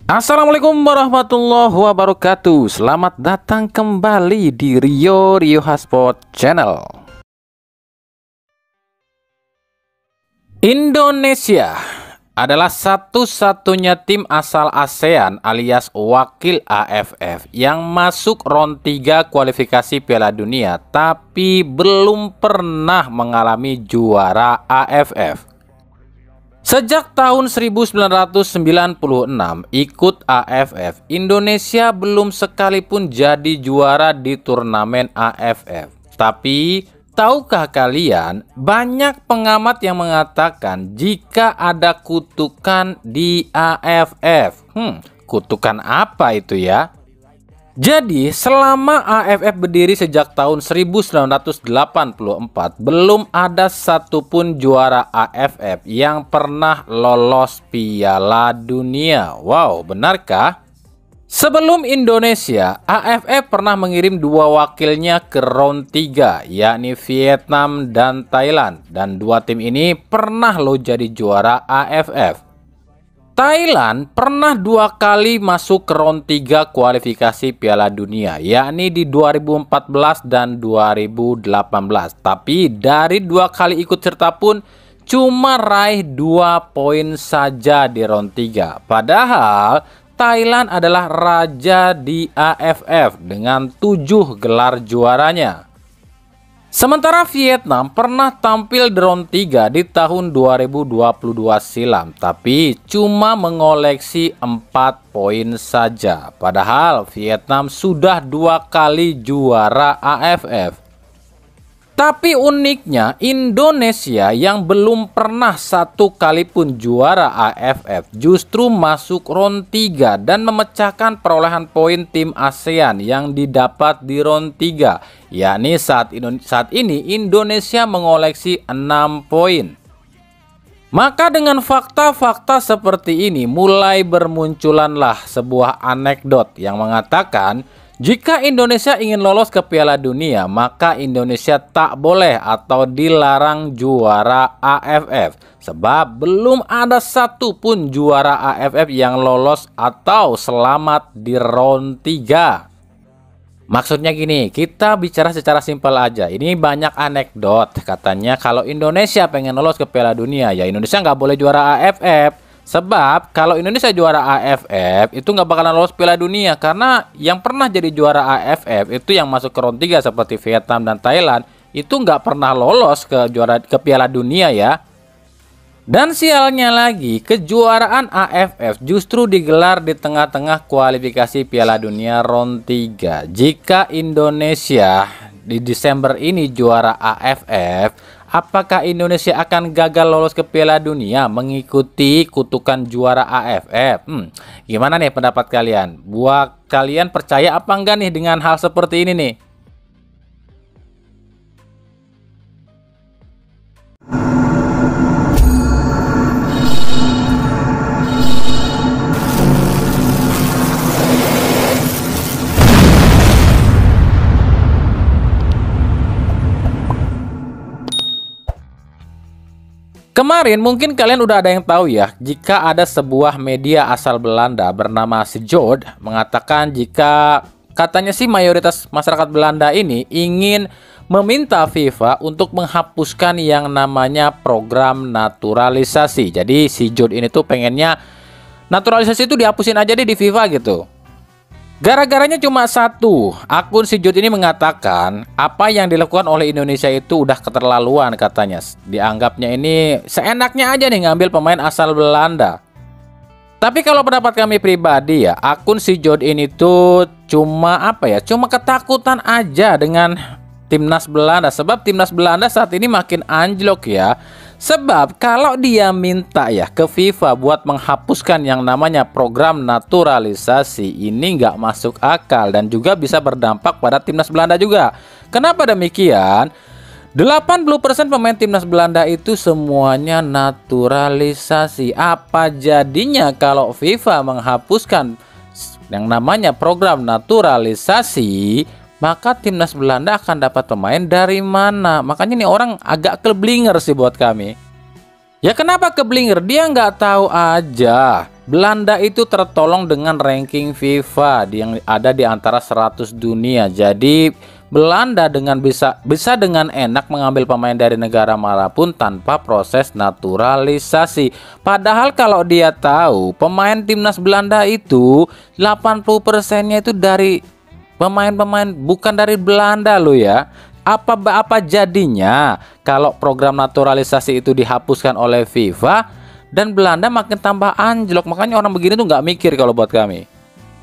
Assalamualaikum warahmatullahi wabarakatuh. Selamat datang kembali di Rio Hotspot Channel. Indonesia adalah satu-satunya tim asal ASEAN alias wakil AFF yang masuk round 3 kualifikasi Piala Dunia tapi belum pernah mengalami juara AFF. Sejak tahun 1996 ikut AFF, Indonesia belum sekalipun jadi juara di turnamen AFF. Tapi, tahukah kalian, banyak pengamat yang mengatakan jika ada kutukan di AFF. Kutukan apa itu ya? Jadi, selama AFF berdiri sejak tahun 1984, belum ada satupun juara AFF yang pernah lolos Piala Dunia. Wow, benarkah? Sebelum Indonesia, AFF pernah mengirim dua wakilnya ke round 3, yakni Vietnam dan Thailand. Dan dua tim ini pernah loh jadi juara AFF. Thailand pernah dua kali masuk ke round 3 kualifikasi Piala Dunia, yakni di 2014 dan 2018. Tapi dari dua kali ikut serta pun cuma raih 2 poin saja di round 3. Padahal Thailand adalah raja di AFF dengan 7 gelar juaranya. Sementara Vietnam pernah tampil di round 3 di tahun 2022 silam, tapi cuma mengoleksi 4 poin saja. Padahal Vietnam sudah 2 kali juara AFF. Tapi uniknya Indonesia yang belum pernah satu kali pun juara AFF justru masuk round 3 dan memecahkan perolehan poin tim ASEAN yang didapat di round 3, yakni saat ini Indonesia mengoleksi 6 poin. Maka dengan fakta-fakta seperti ini mulai bermunculanlah sebuah anekdot yang mengatakan jika Indonesia ingin lolos ke Piala Dunia, maka Indonesia tak boleh atau dilarang juara AFF. Sebab belum ada satupun juara AFF yang lolos atau selamat di round 3. Maksudnya gini, kita bicara secara simpel aja. Ini banyak anekdot. Katanya kalau Indonesia pengen lolos ke Piala Dunia, ya Indonesia nggak boleh juara AFF. Sebab kalau Indonesia juara AFF itu nggak bakalan lolos Piala Dunia, karena yang pernah jadi juara AFF itu yang masuk ke round 3 seperti Vietnam dan Thailand itu nggak pernah lolos ke Piala Dunia ya. Dan sialnya lagi, kejuaraan AFF justru digelar di tengah-tengah kualifikasi Piala Dunia round 3. Jika Indonesia di Desember ini juara AFF, apakah Indonesia akan gagal lolos ke Piala Dunia mengikuti kutukan juara AFF? Gimana nih pendapat kalian? Buat kalian percaya apa enggak nih dengan hal seperti ini nih? Kemarin mungkin kalian udah ada yang tahu ya, jika ada sebuah media asal Belanda bernama Sjoerd mengatakan jika katanya sih mayoritas masyarakat Belanda ini ingin meminta FIFA untuk menghapuskan yang namanya program naturalisasi. Jadi si Sjoerd ini tuh pengennya naturalisasi itu dihapusin aja deh di FIFA gitu. Gara-garanya cuma satu, akun si Sjoerd ini mengatakan apa yang dilakukan oleh Indonesia itu udah keterlaluan katanya. Dianggapnya ini seenaknya aja nih ngambil pemain asal Belanda. Tapi kalau pendapat kami pribadi ya, akun si Sjoerd ini tuh cuma cuma ketakutan aja dengan timnas Belanda. Sebab timnas Belanda saat ini makin anjlok ya. Sebab kalau dia minta ya ke FIFA buat menghapuskan yang namanya program naturalisasi, ini nggak masuk akal dan juga bisa berdampak pada timnas Belanda juga. Kenapa demikian? 80% pemain timnas Belanda itu semuanya naturalisasi. Apa jadinya kalau FIFA menghapuskan yang namanya program naturalisasi? Maka timnas Belanda akan dapat pemain dari mana? Makanya nih orang agak keblinger sih buat kami. Ya kenapa keblinger? Dia nggak tahu aja Belanda itu tertolong dengan ranking FIFA yang ada di antara 100 dunia. Jadi Belanda bisa dengan enak mengambil pemain dari negara manapun tanpa proses naturalisasi. Padahal kalau dia tahu pemain timnas Belanda itu 80%-nya itu dari pemain-pemain bukan dari Belanda loh ya. Apa jadinya kalau program naturalisasi itu dihapuskan oleh FIFA dan Belanda makin tambah anjlok? Makanya orang begini tuh nggak mikir kalau buat kami.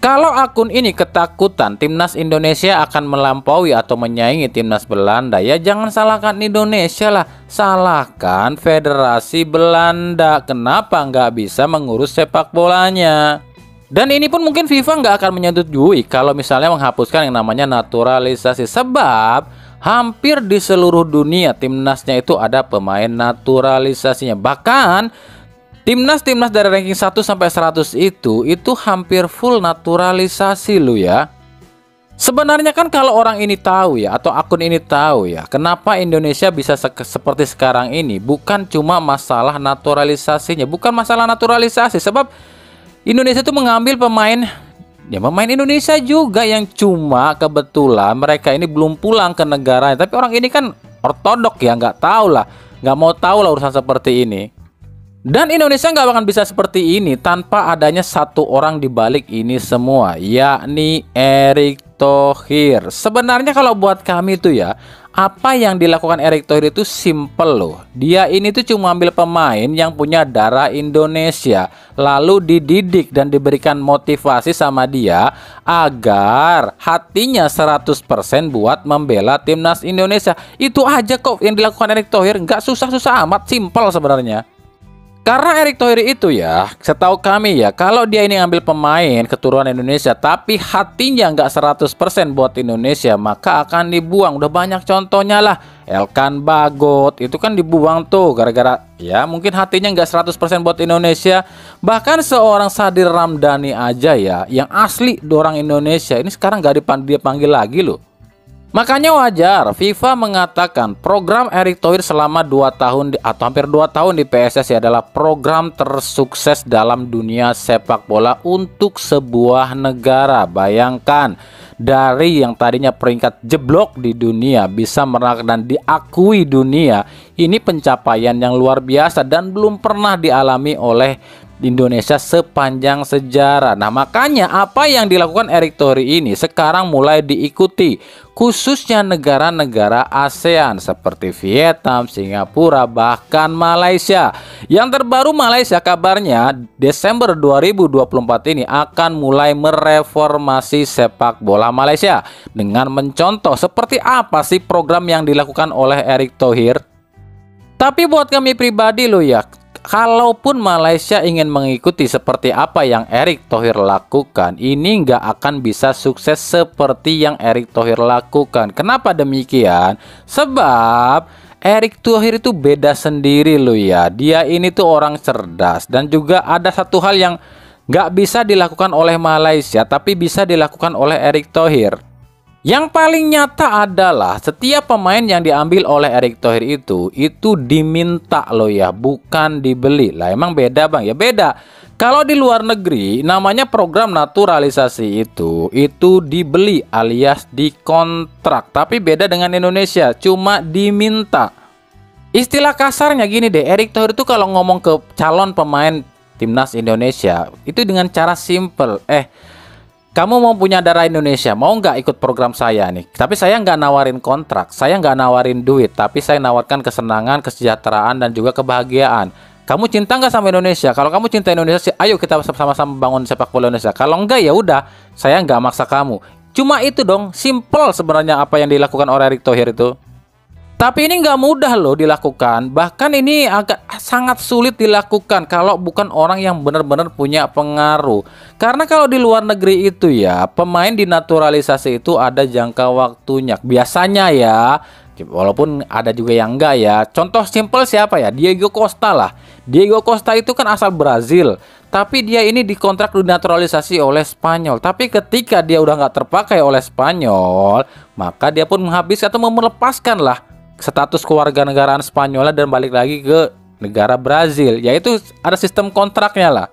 Kalau akun ini ketakutan timnas Indonesia akan melampaui atau menyaingi timnas Belanda, ya jangan salahkan Indonesia lah, salahkan Federasi Belanda. Kenapa nggak bisa mengurus sepak bolanya? Dan ini pun mungkin FIFA nggak akan menyetujui kalau misalnya menghapuskan yang namanya naturalisasi, sebab hampir di seluruh dunia timnasnya itu ada pemain naturalisasinya. Bahkan timnas dari ranking 1 sampai 100 itu hampir full naturalisasi lo ya. Sebenarnya kan kalau orang ini tahu ya, atau akun ini tahu ya, kenapa Indonesia bisa seperti sekarang ini, bukan cuma masalah naturalisasinya, bukan masalah naturalisasi, sebab Indonesia itu mengambil pemain Indonesia juga yang cuma kebetulan mereka ini belum pulang ke negaranya. Tapi orang ini kan ortodok ya, nggak mau tahu lah urusan seperti ini. Dan Indonesia nggak akan bisa seperti ini tanpa adanya satu orang di balik ini semua, yakni Erick Thohir. Sebenarnya kalau buat kami tuh ya, apa yang dilakukan Erick Thohir itu simple loh. Dia ini tuh cuma ambil pemain yang punya darah Indonesia, lalu dididik dan diberikan motivasi sama dia agar hatinya 100% buat membela timnas Indonesia. Itu aja kok yang dilakukan Erick Thohir, nggak susah-susah amat, simple sebenarnya. Karena Erick Thohir itu ya, setahu kami ya, kalau dia ini ngambil pemain keturunan Indonesia tapi hatinya nggak 100% buat Indonesia, maka akan dibuang. Udah banyak contohnya lah. Elkan Bagot itu kan dibuang tuh gara-gara ya mungkin hatinya nggak 100% buat Indonesia. Bahkan seorang Sadir Ramdhani aja ya, yang asli orang Indonesia, ini sekarang nggak dipanggil lagi loh. Makanya wajar FIFA mengatakan program Erick Thohir selama 2 tahun atau hampir 2 tahun di PSSI adalah program tersukses dalam dunia sepak bola untuk sebuah negara. Bayangkan, dari yang tadinya peringkat jeblok di dunia bisa menarik dan diakui dunia. Ini pencapaian yang luar biasa dan belum pernah dialami oleh Indonesia sepanjang sejarah. Nah, makanya apa yang dilakukan Erick Thohir ini sekarang mulai diikuti, khususnya negara-negara ASEAN seperti Vietnam, Singapura, bahkan Malaysia. Yang terbaru Malaysia kabarnya Desember 2024 ini akan mulai mereformasi sepak bola Malaysia dengan mencontoh seperti apa sih program yang dilakukan oleh Erick Thohir. Tapi buat kami pribadi loh ya, kalaupun Malaysia ingin mengikuti seperti apa yang Erick Thohir lakukan, ini nggak akan bisa sukses seperti yang Erick Thohir lakukan. Kenapa demikian? Sebab Erick Thohir itu beda sendiri loh ya. Dia ini tuh orang cerdas, dan juga ada satu hal yang nggak bisa dilakukan oleh Malaysia, tapi bisa dilakukan oleh Erick Thohir. Yang paling nyata adalah setiap pemain yang diambil oleh Erick Thohir itu diminta loh ya, bukan dibeli. Lah emang beda bang? Ya beda. Kalau di luar negeri namanya program naturalisasi itu dibeli alias dikontrak. Tapi beda dengan Indonesia, cuma diminta. Istilah kasarnya gini deh, Erick Thohir itu kalau ngomong ke calon pemain timnas Indonesia itu dengan cara simple. Kamu mau punya darah Indonesia, mau nggak ikut program saya nih? Tapi saya nggak nawarin kontrak, saya nggak nawarin duit, tapi saya nawarkan kesenangan, kesejahteraan, dan juga kebahagiaan. Kamu cinta nggak sama Indonesia? Kalau kamu cinta Indonesia, ayo kita sama-sama bangun sepak bola Indonesia. Kalau enggak ya udah, saya nggak maksa kamu. Cuma itu dong, simple sebenarnya apa yang dilakukan oleh Erick Thohir itu. Tapi ini nggak mudah loh dilakukan. Bahkan ini agak sangat sulit dilakukan kalau bukan orang yang benar-benar punya pengaruh. Karena kalau di luar negeri itu ya, pemain dinaturalisasi itu ada jangka waktunya. Biasanya ya, walaupun ada juga yang enggak ya. Contoh simple siapa ya? Diego Costa lah. Diego Costa itu kan asal Brazil, tapi dia ini dikontrak dinaturalisasi oleh Spanyol. Tapi ketika dia udah nggak terpakai oleh Spanyol, maka dia pun menghabiskan atau melepaskan lah status kewarganegaraan Spanyol dan balik lagi ke negara Brazil. Yaitu ada sistem kontraknya lah.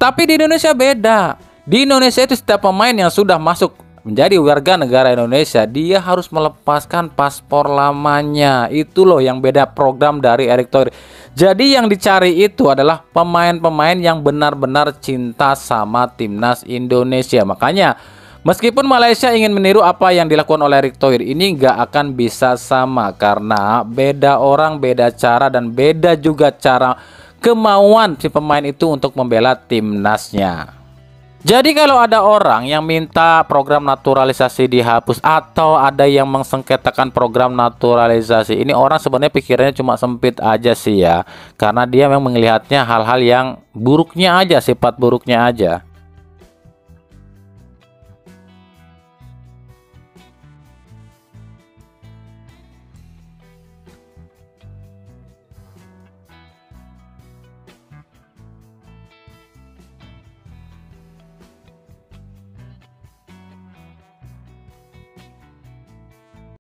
Tapi di Indonesia beda. Di Indonesia itu setiap pemain yang sudah masuk menjadi warga negara Indonesia, dia harus melepaskan paspor lamanya. Itu loh yang beda program dari Erick Thohir. Jadi yang dicari itu adalah pemain-pemain yang benar-benar cinta sama timnas Indonesia. Makanya meskipun Malaysia ingin meniru apa yang dilakukan oleh Erick Thohir, ini nggak akan bisa sama karena beda orang, beda cara, dan beda juga cara kemauan si pemain itu untuk membela timnasnya. Jadi kalau ada orang yang minta program naturalisasi dihapus atau ada yang mengsengketakan program naturalisasi, ini orang sebenarnya pikirannya cuma sempit aja sih ya. Karena dia memang melihatnya hal-hal yang buruknya aja, sifat buruknya aja.